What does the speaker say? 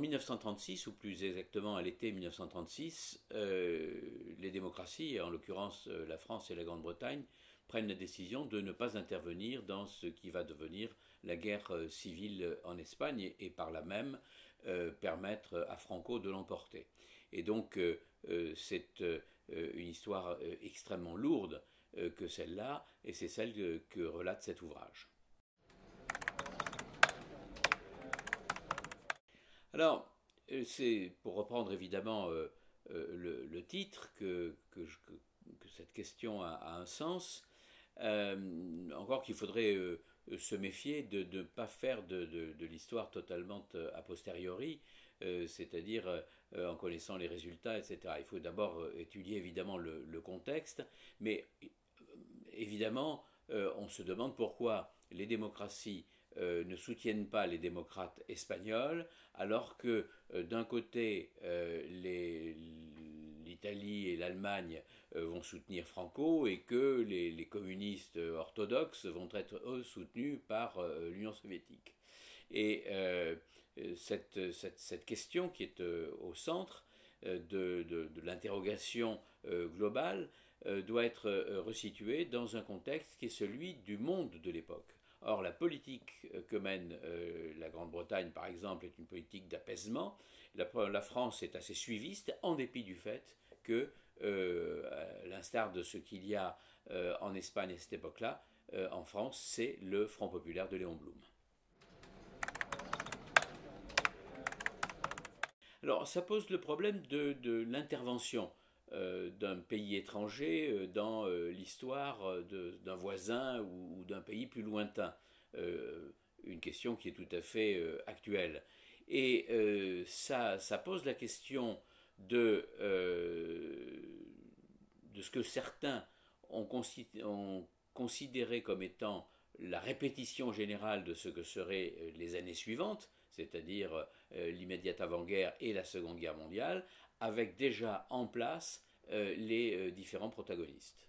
1936, ou plus exactement à l'été 1936, les démocraties, en l'occurrence la France et la Grande-Bretagne, prennent la décision de ne pas intervenir dans ce qui va devenir la guerre civile en Espagne et par là même permettre à Franco de l'emporter. Et donc c'est une histoire extrêmement lourde que celle-là, et c'est celle que relate cet ouvrage. Alors, c'est pour reprendre évidemment le titre que cette question a un sens. Encore qu'il faudrait se méfier de ne pas faire de l'histoire totalement a posteriori, c'est-à-dire en connaissant les résultats, etc. Il faut d'abord étudier évidemment le contexte, mais évidemment, on se demande pourquoi les démocraties ne soutiennent pas les démocrates espagnols, alors que d'un côté, l'Italie et l'Allemagne vont soutenir Franco et que les communistes orthodoxes vont être, eux, soutenus par l'Union soviétique. Et cette question qui est au centre de l'interrogation globale doit être resituée dans un contexte qui est celui du monde de l'époque. Or, la politique que mène la Grande-Bretagne, par exemple, est une politique d'apaisement. La France est assez suiviste, en dépit du fait que, à l'instar de ce qu'il y a en Espagne à cette époque-là, en France, c'est le Front populaire de Léon Blum. Alors, ça pose le problème de l'intervention d'un pays étranger dans l'histoire d'un voisin ou d'un pays plus lointain. Une question qui est tout à fait actuelle. Et ça pose la question de ce que certains ont considéré comme étant la répétition générale de ce que seraient les années suivantes, c'est-à-dire l'immédiate avant-guerre et la Seconde Guerre mondiale, avec déjà en place les différents protagonistes.